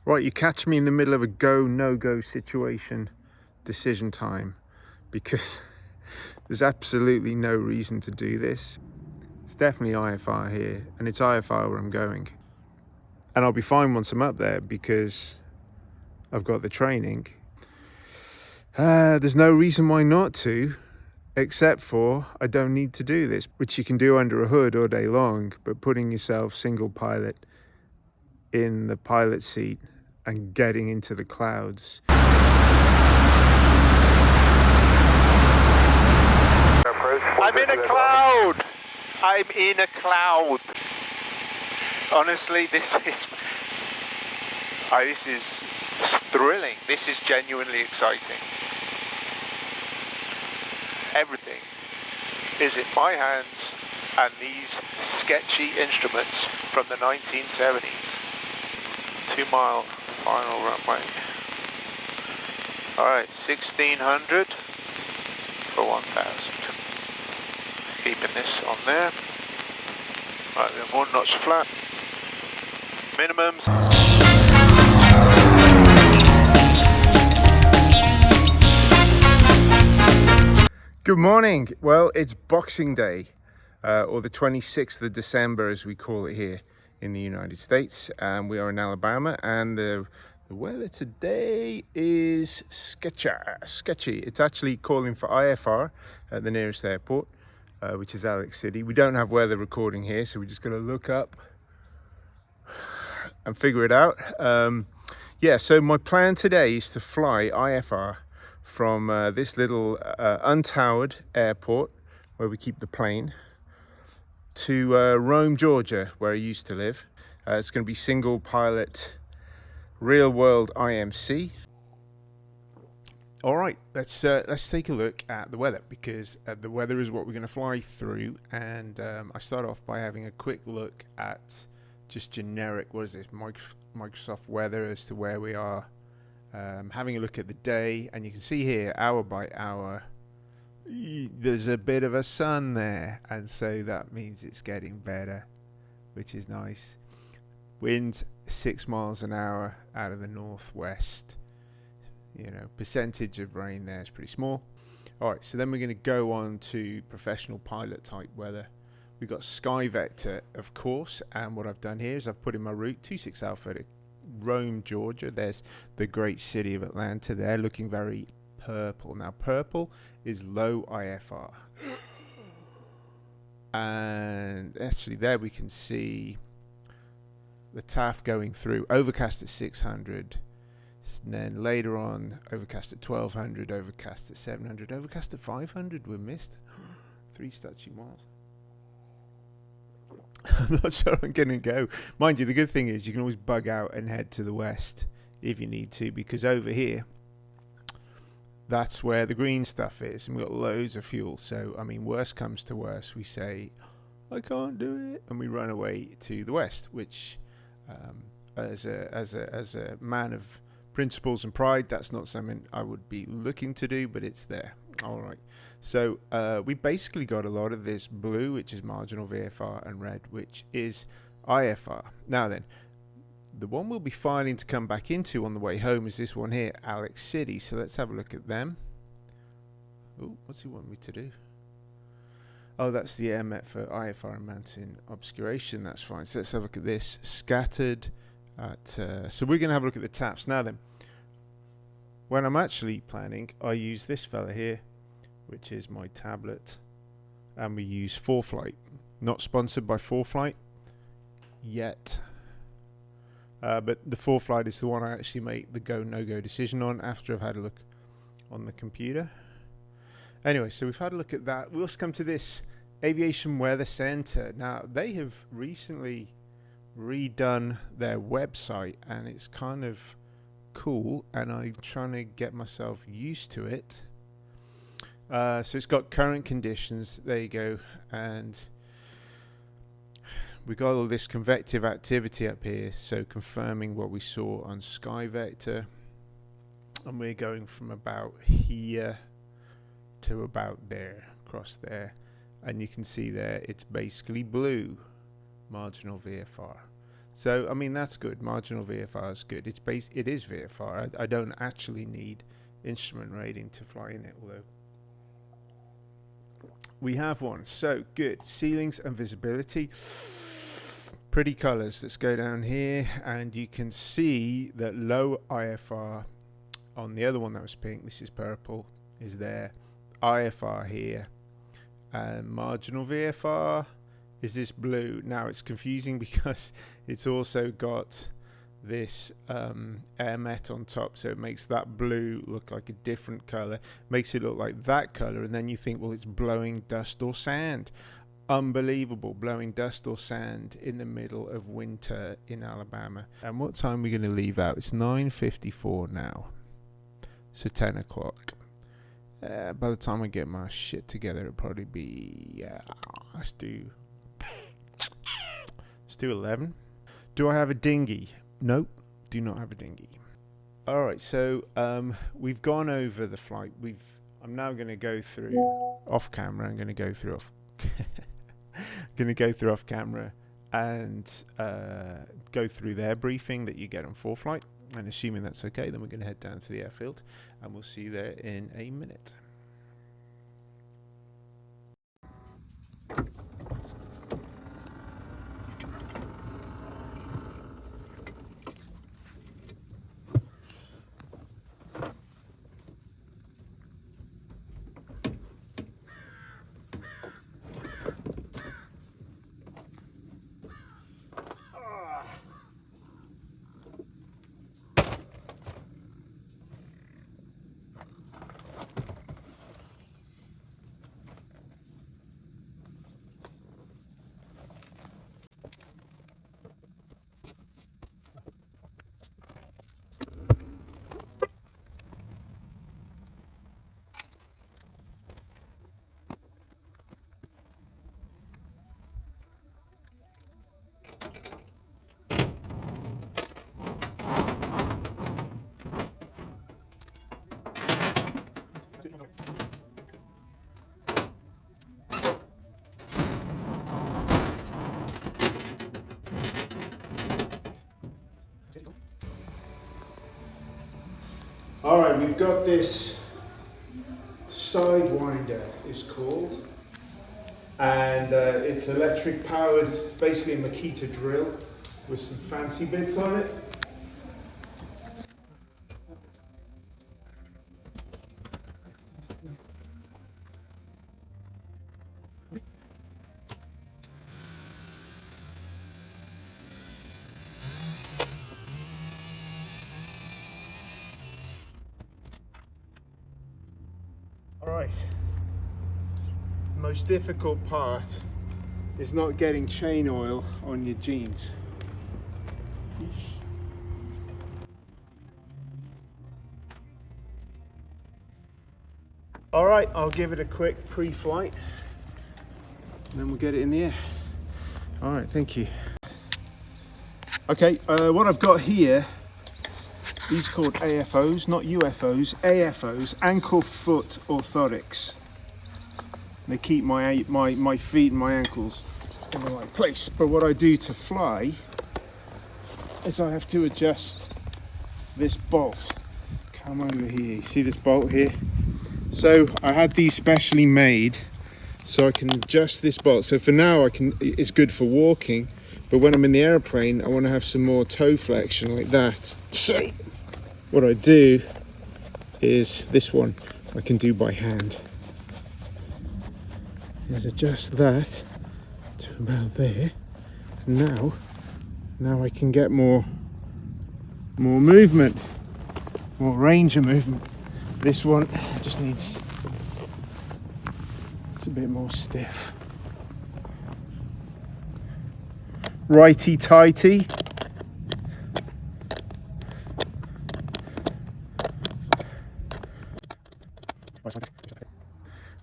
Right, you catch me in the middle of a go, no-go situation, decision time, because there's absolutely no reason to do this. It's definitely IFR here, and it's IFR where I'm going. And I'll be fine once I'm up there because I've got the training. There's no reason why not to, except for I don't need to do this, which you can do under a hood all day long, but putting yourself single pilot in the pilot seat and getting into the clouds. I'm in a cloud! I'm in a cloud! Honestly, this is thrilling. This is genuinely exciting. Everything is in my hands and these sketchy instruments from the 1970s. 2-mile final runway. Alright, 1600 for 1000. Keeping this on there. Right, then 1 notch flat. Minimums. Good morning. Well, it's Boxing Day, or the 26th of December as we call it here in the United States. We are in Alabama, and the weather today is sketchy. It's actually calling for IFR at the nearest airport, which is Alex City. We don't have weather recording here, so we're just going to look up and figure it out. Yeah, so my plan today is to fly IFR from this little untowered airport where we keep the plane to Rome, Georgia, where I used to live. It's going to be single pilot, real world IMC. All right, let's take a look at the weather, because the weather is what we're going to fly through. And I start off by having a quick look at just generic, what is this, Microsoft weather as to where we are. Having a look at the day, and you can see here hour by hour there's a bit of a sun there, and so that means it's getting better, which is nice. Wind 6 miles an hour out of the northwest. Percentage of rain there is pretty small. Alright, so then we're going to go on to professional pilot type weather. We've got Sky Vector, of course, and what I've done here is I've put in my route 26 Alpha to Rome, Georgia. There's the great city of Atlanta there, looking very purple. Now, purple is low IFR. And actually there we can see the TAF going through, overcast at 600. And then later on, overcast at 1200, overcast at 700, overcast at 500 we missed. 3 statue miles. I'm not sure I'm going to go. Mind you, the good thing is you can always bug out and head to the west if you need to, because over here, that's where the green stuff is, and we've got loads of fuel. So, I mean, worst comes to worst, we say, I can't do it, and we run away to the west, which, as a man of principles and pride, that's not something I would be looking to do, but it's there. All right, so we basically got a lot of this blue, which is marginal VFR, and red, which is IFR. Now then, the one we'll be filing to come back into on the way home is this one here, Alex City. So let's have a look at them. Oh, what's he want me to do? Oh, that's the air met for IFR and mountain obscuration. That's fine. So let's have a look at this. Scattered at... so we're going to have a look at the taps. Now then, when I'm actually planning, I use this fella here, which is my tablet, and we use 4Flight. Not sponsored by 4Flight yet, but the 4Flight is the one I actually make the go no-go decision on after I've had a look on the computer. Anyway, so we've had a look at that. We'll come to this Aviation Weather Center. Now, they have recently redone their website, and it's kind of cool, and I'm trying to get myself used to it. So it's got current conditions, there you go, and we got all this convective activity up here, so confirming what we saw on Sky Vector, and we're going from about here to about there, across there, and you can see there it's basically blue, marginal VFR. So I mean that's good. Marginal VFR is good. It is VFR. I don't actually need instrument rating to fly in it, although we have one. So good. Ceilings and visibility. Pretty colors. Let's go down here, and you can see that low IFR on the other one that was pink. This is purple. Is there IFR here, and marginal VFR is this blue. Now it's confusing because it's also got this air met on top, so it makes that blue look like a different color, makes it look like that color, and then you think, well, it's blowing dust or sand. Unbelievable, blowing dust or sand in the middle of winter in Alabama. And what time are we going to leave out? It's 9:54 now, so 10 o'clock. By the time I get my shit together, it'll probably be let's do 11. Do I have a dinghy? Nope, do not have a dinghy. All right, so we've gone over the flight. I'm now going to go through off camera. I'm going to go through off camera and go through their briefing that you get on ForeFlight. And assuming that's okay, then we're going to head down to the airfield, and we'll see you there in a minute. All right, we've got this Sidewinder, it's called, and it's electric powered. It's basically a Makita drill with some fancy bits on it. Alright, the most difficult part is not getting chain oil on your jeans. Alright, I'll give it a quick pre-flight and then we'll get it in the air. Alright, thank you. Okay, what I've got here, these are called AFOs, not UFOs, AFOs, ankle foot orthotics. They keep my feet and my ankles in the right place. But what I do to fly is I have to adjust this bolt. Come over here, you see this bolt here? So I had these specially made so I can adjust this bolt. So for now it's good for walking, but when I'm in the airplane I want to have some more toe flexion like that. So what I do is this one I can do by hand. Is adjust that to about there. Now I can get more movement, more range of movement. This one just needs, it's a bit more stiff. Righty tighty.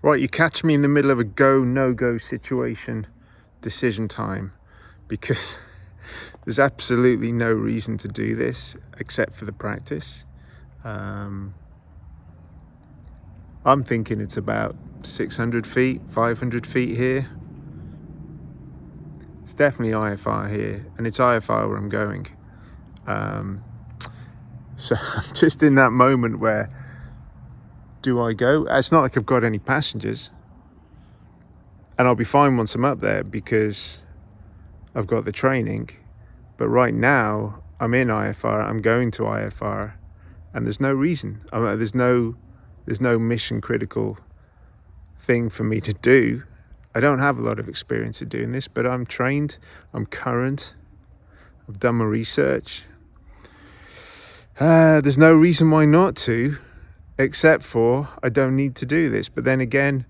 Right, you catch me in the middle of a go, no-go situation, decision time, because there's absolutely no reason to do this except for the practice. I'm thinking it's about 600 feet, 500 feet here. It's definitely IFR here, and it's IFR where I'm going. So I'm just in that moment where, do I go? It's not like I've got any passengers, and I'll be fine once I'm up there because I've got the training. But right now I'm in IFR, I'm going to IFR, and there's no reason. There's no mission critical thing for me to do. I don't have a lot of experience of doing this, but I'm trained, I'm current, I've done my research. There's no reason why not to, except for I don't need to do this. But then again,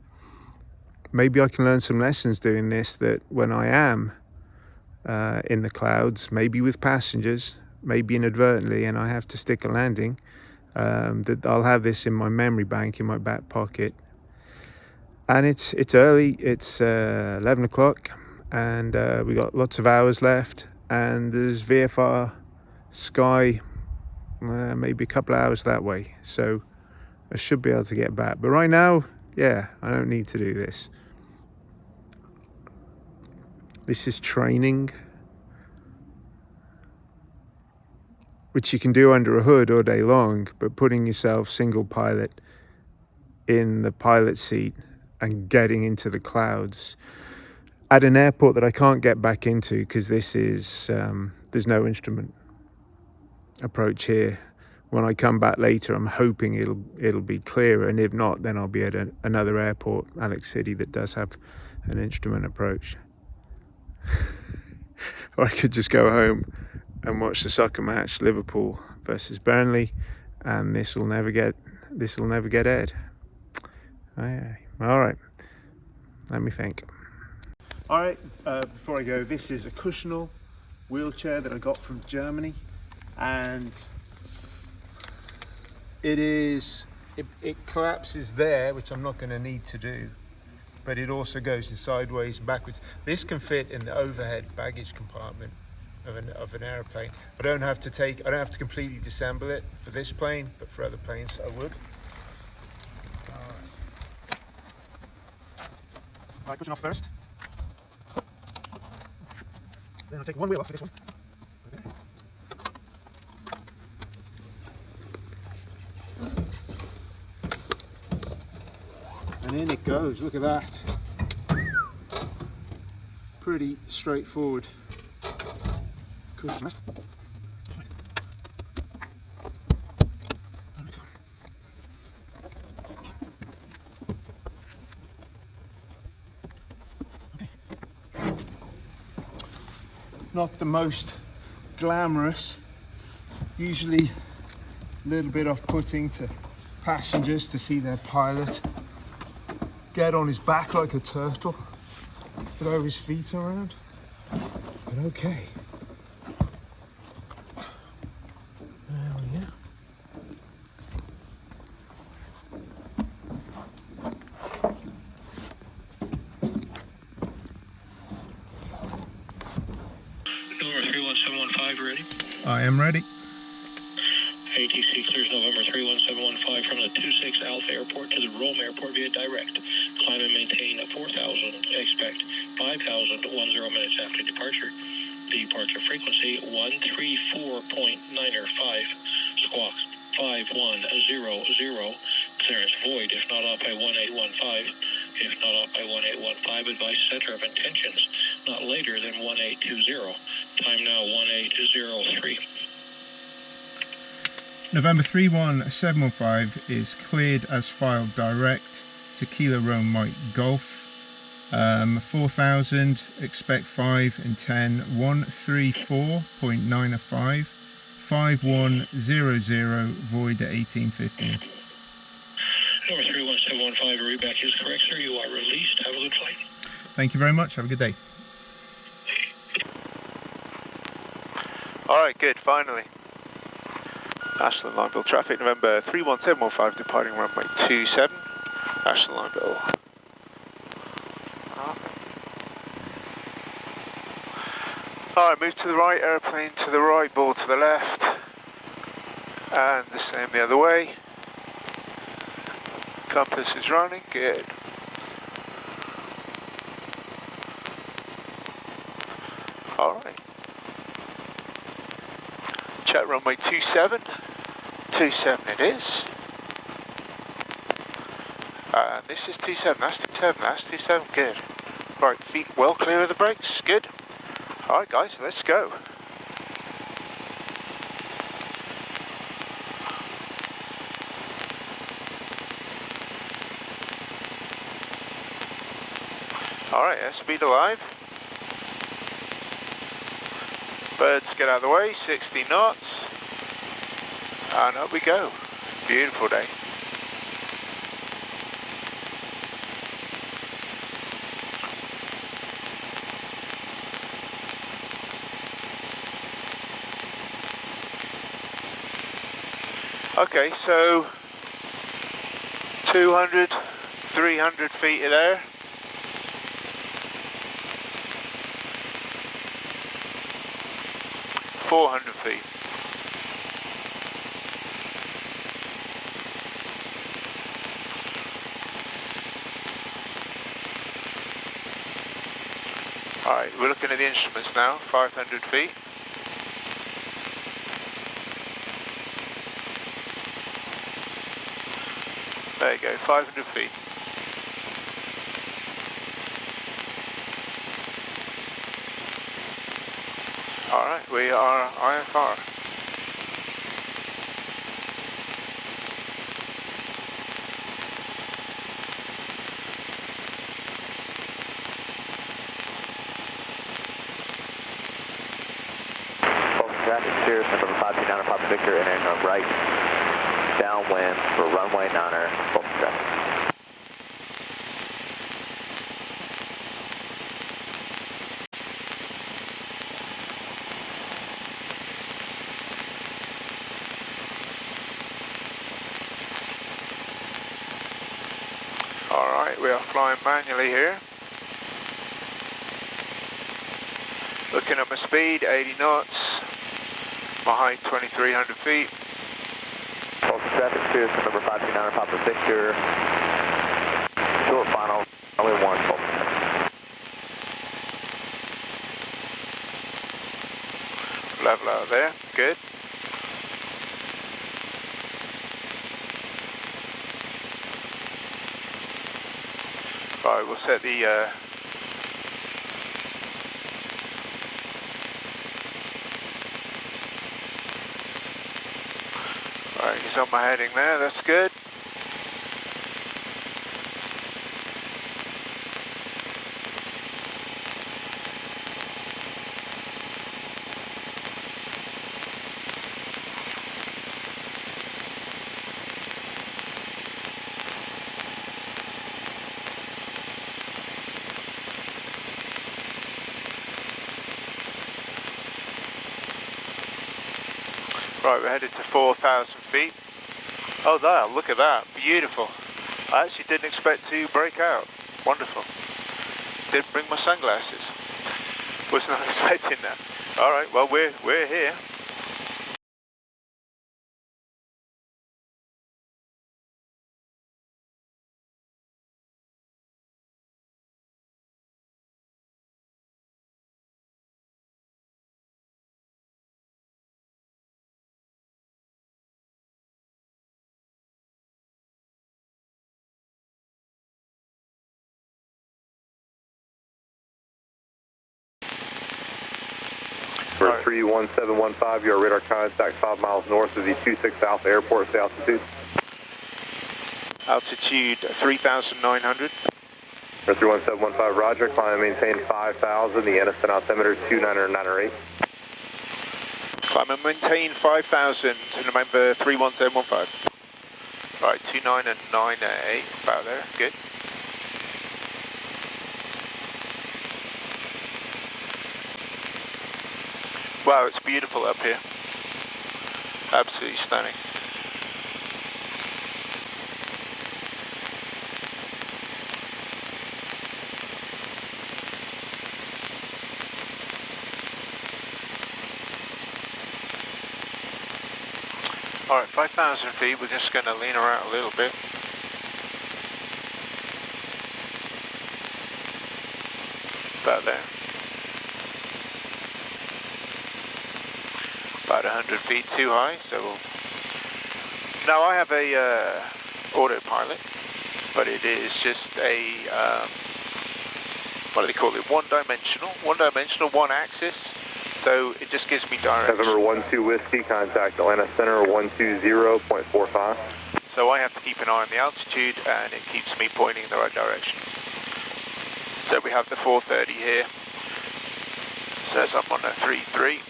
maybe I can learn some lessons doing this, that when I am in the clouds, maybe with passengers, maybe inadvertently, and I have to stick a landing, that I'll have this in my memory bank, in my back pocket. And it's early, it's 11 o'clock, and we got lots of hours left, and there's VFR Sky maybe a couple of hours that way, so I should be able to get back. But right now, yeah, I don't need to do this. This is training, which you can do under a hood all day long, but putting yourself single pilot in the pilot seat and getting into the clouds at an airport that I can't get back into because this is there's no instrument approach here. When I come back later, I'm hoping it'll be clearer, and if not, then I'll be at another airport, Alex City, that does have an instrument approach. Or I could just go home and watch the soccer match, Liverpool versus Burnley, and this will never get aired. All right, let me think. All right, before I go, this is a cushional wheelchair that I got from Germany, and it collapses there, which I'm not going to need to do, but it also goes in sideways and backwards. This can fit in the overhead baggage compartment of an airplane. I don't have to completely disassemble it for this plane, but for other planes I would. All right, pushing off first. Then I'll take one wheel off for this one. And in it goes, look at that. Pretty straightforward. Cushion. Not the most glamorous, usually a little bit off-putting to passengers to see their pilot get on his back like a turtle, throw his feet around, but okay. There we go. November 31715 ready? I am ready. ATC clears November 31715 from the 26 Alpha Airport to the Rome Airport via direct. Climb and maintain 4,000. Expect 5,010 minutes after departure. Departure frequency 134.905. Squawk 5100. Clearance void if not up by 1815. If not up by 1815, advise center of intentions not later than 1820. Time now 1803. November 31715 is cleared as filed direct to Kilo Rome Mike Golf. 4,000, expect 5 and 10, 134.905, 5100, void at 1815. Number 31715, readback is correct, sir. You are released. Have a good flight. Thank you very much. Have a good day. All right, good, finally. National Lineville traffic, November 31715, departing runway 27, National Lineville. All right, move to the right, airplane to the right, ball to the left, and the same the other way. Compass is running, good. Check runway 27. 27 it is. This is 27, that's 27, that's 27, good. Right, feet well clear of the brakes, good. Alright guys, let's go. Alright, airspeed alive. Birds get out of the way, 60 knots. And up we go. Beautiful day. Okay, so 200, 300 feet of air. feet. Alright, we're looking at the instruments now, 500 feet. There you go, 500 feet. Alright, we are IFR. Traffic clear, number 529 on Papa Victor, entering on right, downwind for runway 9er, Fulton traffic. Alright, we are flying manually here. Looking at my speed, 80 knots. My height, 2,300 feet. Fulton traffic clear, number 529 on Papa Victor. Short final, runway 1, Fulton. Level out there, good. Right, we'll set the right, he's on my heading there, that's good. Right, we're headed to 4,000 feet. Oh, there, look at that, beautiful. I actually didn't expect to break out. Wonderful. Didn't bring my sunglasses. Was not expecting that. All right, well, we're here. For 31715, your radar contact 5 miles north of the 26 Alpha Airport. What's the altitude? Altitude 3,900. For 31715, roger. Climb and maintain 5,000. The innocent altimeter 29908. Climb and maintain 5,000. Remember 31715. Right, 29908, about there, good. Wow, it's beautiful up here. Absolutely stunning. Alright, 5,000 feet, we're just going to lean her out a little bit. About there. about 100 feet too high. So now I have a autopilot, but it is just a what do they call it? One-dimensional, one axis. So it just gives me direction. November 12 Whiskey, contact Atlanta Center 120.45. So I have to keep an eye on the altitude, and it keeps me pointing in the right direction. So we have the 430 here. Says I'm on a 3-3.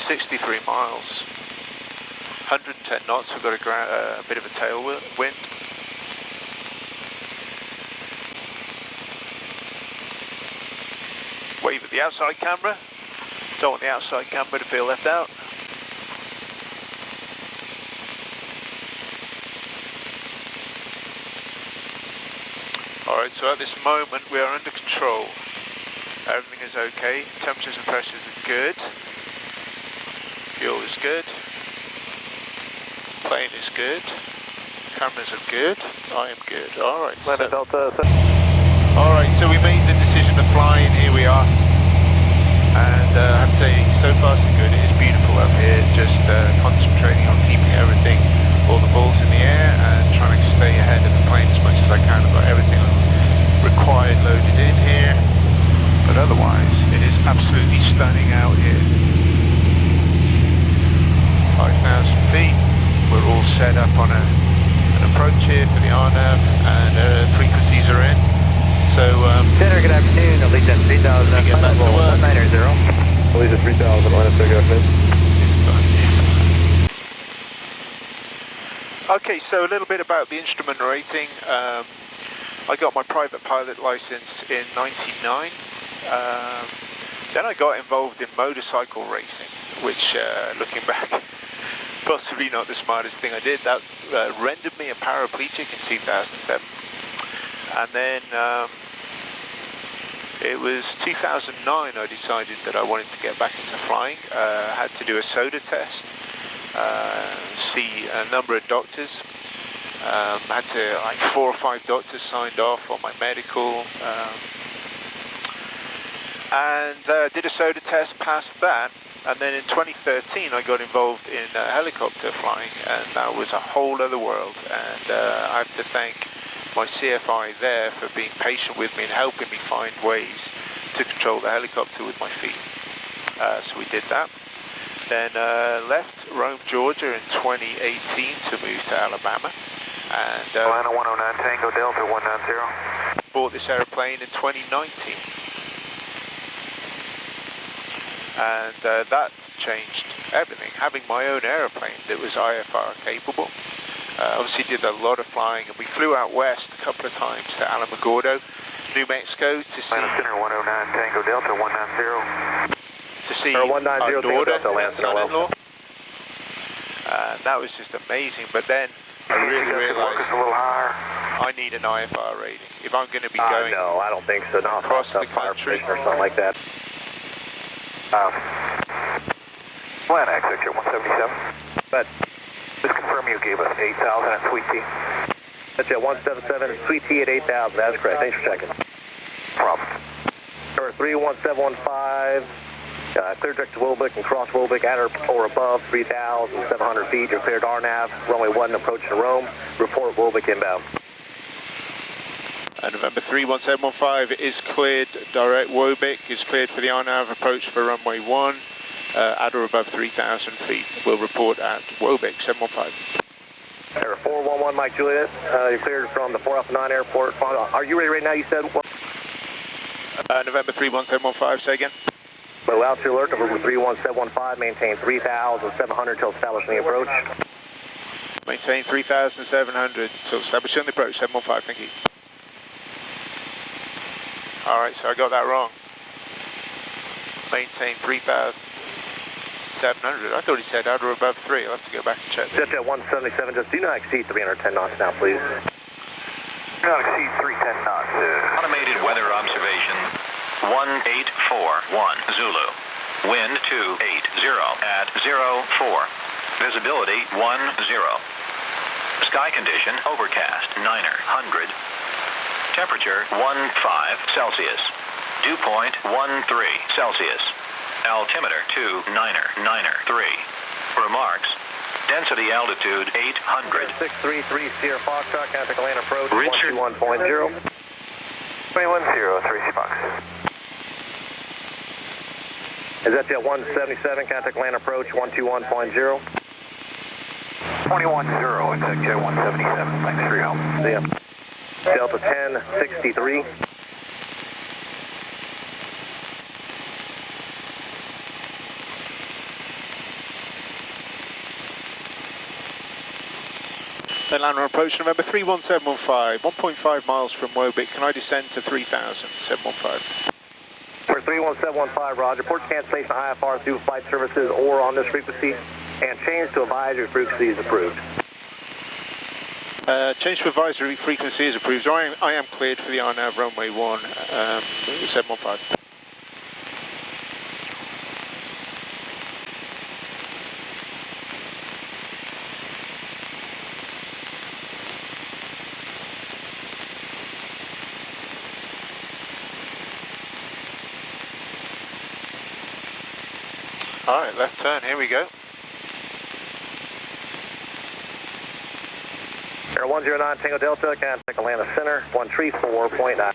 63 miles. 110 knots. We've got a bit of a tailwind. Wave at the outside camera. Don't want the outside camera to feel left out. Alright, so at this moment we are under control. Everything is okay. Temperatures and pressures are good. Fuel is good. Plane is good. Cameras are good. I am good. Alright. Atlanta Delta. Alright, so we made the decision to fly in. Here we are. And I have to say, so far so good. It is beautiful up here. Just concentrating on keeping everything, all the balls in the air, and trying to stay ahead of the plane as much as I can. I've got everything required loaded in here, but otherwise it is absolutely stunning out here. 5,000 feet. We're all set up on an approach here for the RNAV, and frequencies are in. So Center, good afternoon. Elite 3000. Get back to work. 190. Elite 3000, Atlanta Center, good afternoon. Okay, so a little bit about the instrument rating. I got my private pilot license in '99. Then I got involved in motorcycle racing, which, looking back, possibly not the smartest thing I did. That rendered me a paraplegic in 2007. And then it was 2009 I decided that I wanted to get back into flying. Had to do a soda test. See a number of doctors. Had to, like 4 or 5 doctors signed off on my medical, and did a soda test, passed that, and then in 2013 I got involved in helicopter flying, and that was a whole other world, and I have to thank my CFI there for being patient with me and helping me find ways to control the helicopter with my feet. So we did that. Then left Rome, Georgia in 2018 to move to Alabama. And Atlanta 109 Tango Delta 190. Bought this airplane in 2019. And that changed everything. Having my own airplane that was IFR capable. Obviously did a lot of flying, and we flew out west a couple of times to Alamogordo, New Mexico to see... Atlanta Center 109 Tango Delta 190. To see our daughter and son-in-law. That was just amazing, but then I really realized I need an IFR rating if I'm going to be going no, I don't think so. Not across the country or something like that. Atlanta Executive 177. But just confirm you gave us 8,000 at Sweet Tea. That's at 177 Sweet Tea at 8,000. That's correct. Thanks for checking. Problem. Number 31715. Clear direct to Wilbeck and cross Wilbeck at or above 3,700 feet. You're cleared RNAV. Runway 1 approaching Rome. Report Wilbeck inbound. November 31715 is cleared. Direct Wobeck is cleared for the RNAV approach for runway 1 at or above 3,000 feet. We'll report at Wobeck 715. Error 411 Mike Juliet. You're cleared from the 4 Alpha 9 airport. Are you ready right now? You said what? November 31715, say again. Low altitude alert, November 31715, maintain 3,700 until establishing the approach. Maintain 3,700 until establishing the approach, 715, thank you. Alright, so I got that wrong. Maintain 3,700, I thought he said at or above 3, I'll have to go back and check this. Jet 177, just do not exceed 310 knots now, please. Do not exceed 310 knots. Automated weather observation. 1841 Zulu. Wind 280 at 04. Visibility 10. Sky condition overcast 900. Temperature 15 Celsius. Dew point 13 Celsius. altimeter 299er3. Remarks, density altitude 800. 633 Sierra Foxtrot, contact land approach, Richard. 121.0. 210, Fox. Is that Jet 177, contact land approach, 121.0. 210, exact Jet 177, thanks for your help. See ya. Delta 1063. Atlanta approach November 31715, 1.5 miles from Wobic. Can I descend to 3000, 715? For 31715, roger. Port cancellation IFR through flight services or on this frequency, and change to advisory frequency is approved. Change to advisory frequency is approved. So I am cleared for the RNAV runway 1, 715. Alright, left turn, here we go. Air 109 Tango Delta, contact Atlanta Center, 134.9.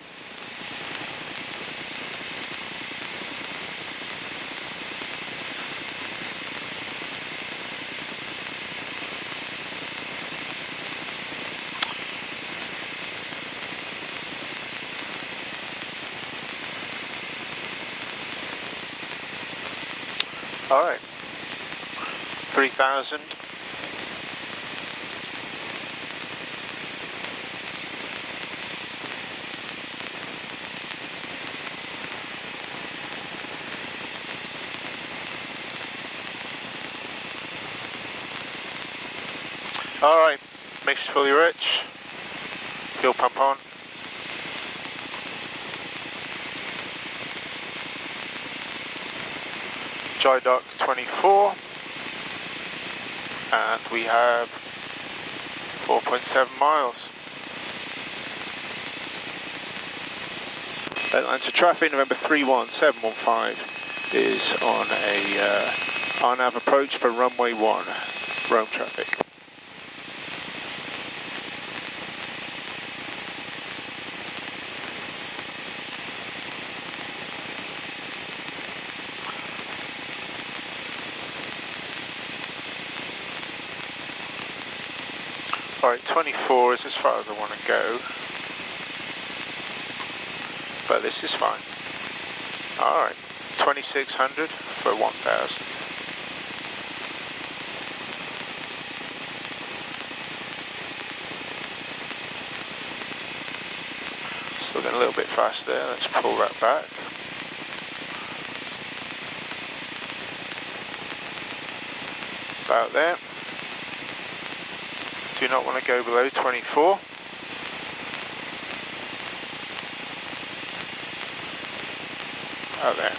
Alright. 3000. Alright, mixture fully rich. Fuel pump on. Dry dock 24, and we have 4.7 miles. Atlanta traffic, November 31715 is on a RNAV approach for runway 1, Rome traffic. Alright, 24 is as far as I want to go, but this is fine. Alright, 2600 for 1000. Still getting a little bit fast there, let's pull that back. About there. Do not want to go below 24. Out there.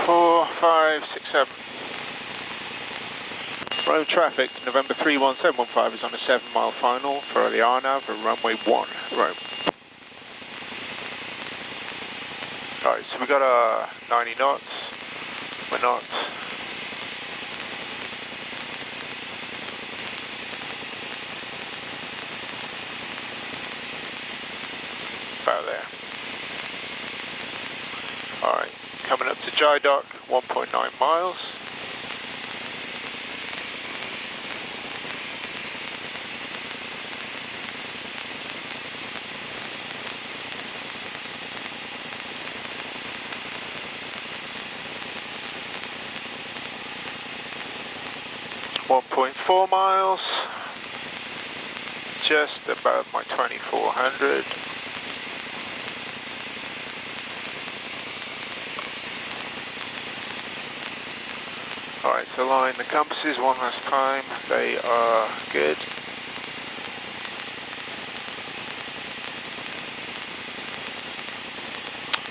Four, 5, 6, 7. Road traffic, November 31715 is on a 7-mile final for the RNAV for runway 1, Rome. Alright, so we got 90 knots. We're not. About there. Alright, coming up to dry dock, 1.9 miles. .4 miles, just above my 2400. Alright, so line the compasses one last time, they are good.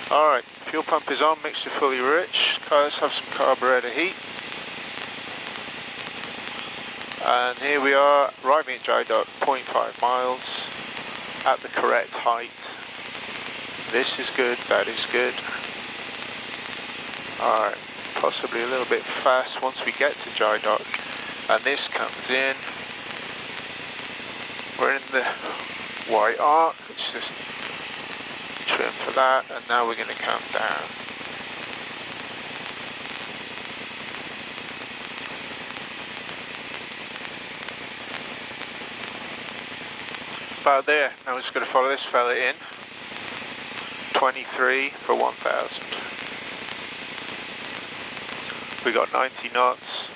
Alright, fuel pump is on, mixture fully rich. Let's have some carburetor heat. And here we are, arriving at dry dock, 0.5 miles, at the correct height. This is good, that is good. Alright, possibly a little bit fast once we get to dry dock. And this comes in. We're in the white arc, it's just trim for that, and now we're going to come down. About there, now we're just going to follow this fella in. 23 for 1,000. We got 90 knots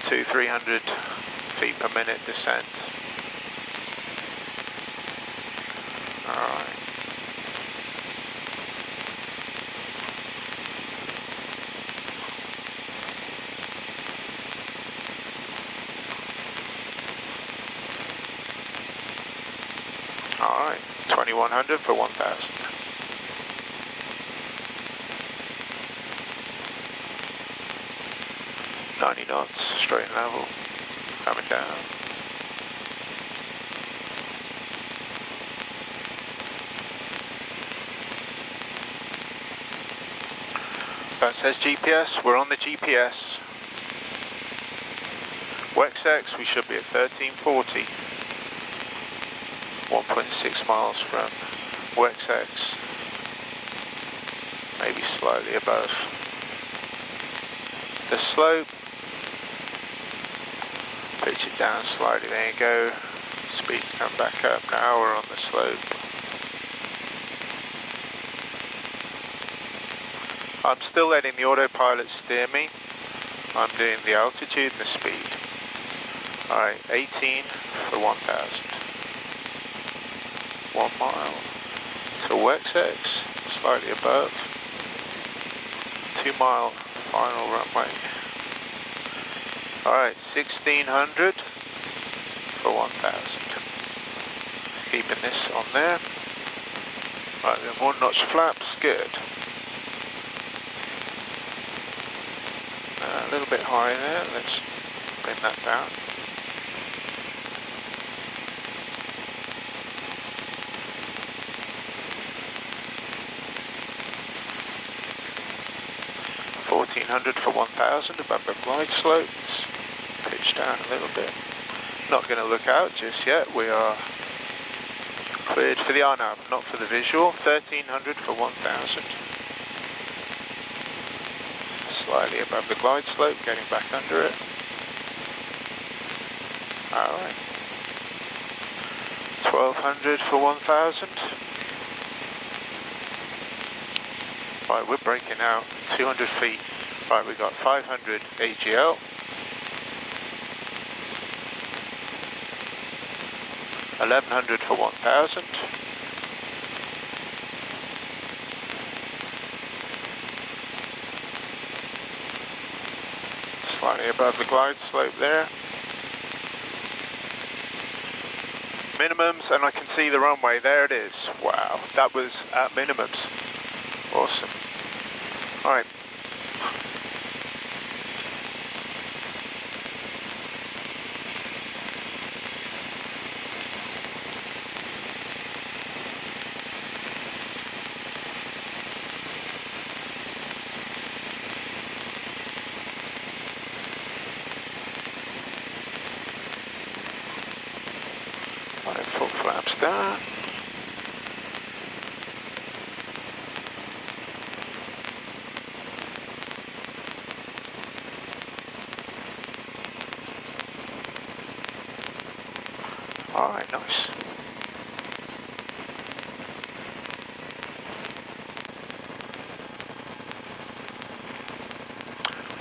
to 300 feet per minute descent. Alright. Alright, 2100 for 1,000. Knots, straight and level, coming down. That says GPS, we're on the GPS. WexX, we should be at 1340. 1.6 miles from WexX. Maybe slightly above. The slope. Pitch it down slightly, there you go. Speed's come back up, now we're on the slope. I'm still letting the autopilot steer me. I'm doing the altitude and the speed. Alright, 18 for 1,000. 1 mile to WexX, slightly above. 2 mile final runway. Alright, 1,600 for 1,000. Keeping this on there. Right, then 1 notch flaps, good. A little bit high there, let's bring that down. $1,400 for 1,000 above the glide slopes. Pitch down a little bit. Not going to look out just yet. We are cleared for the RNAV, not for the visual. 1,300 for 1,000. Slightly above the glide slope, getting back under it. Alright. 1,200 for 1,000. Right, we're breaking out 200 feet. Right, we got 500 AGL. 1,100 for 1,000. Slightly above the glide slope there. Minimums, and I can see the runway. There it is. Wow, that was at minimums. Awesome. Alright. Full flaps down. Alright, nice.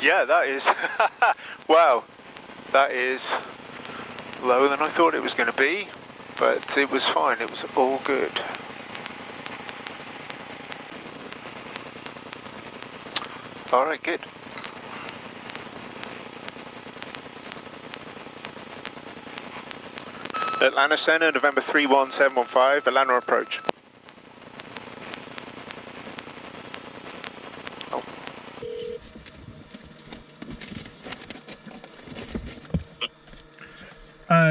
Yeah, that is, wow, that is lower than I thought it was going to be, but it was fine, it was all good. Alright, good. Atlanta Center, November 31715, Atlanta approach.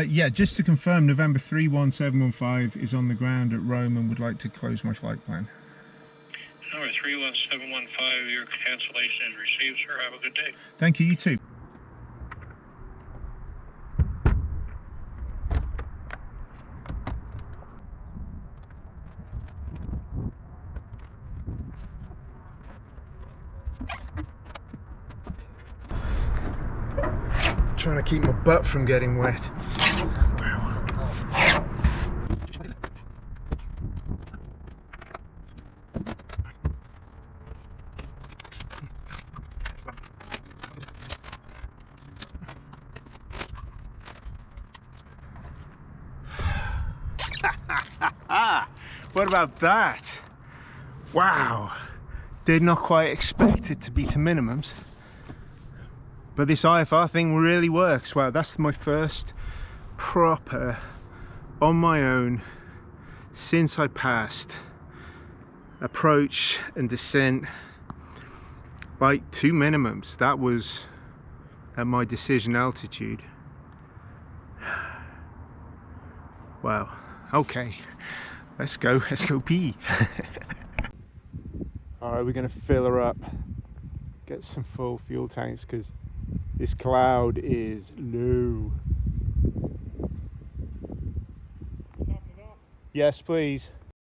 Yeah, just to confirm, November 31715 is on the ground at Rome and would like to close my flight plan. Number 31715, your cancellation is received, sir. Have a good day. Thank you, you too. Trying to keep my butt from getting wet. What about that? Wow, did not quite expect it to be to minimums. But this IFR thing really works. Wow, that's my first proper, on my own, since I passed approach and descent, like 2 minimums. That was at my decision altitude. Wow, okay, let's go pee. All right, we're gonna fill her up, get some full fuel tanks, because this cloud is low. Top it up. Yes, please.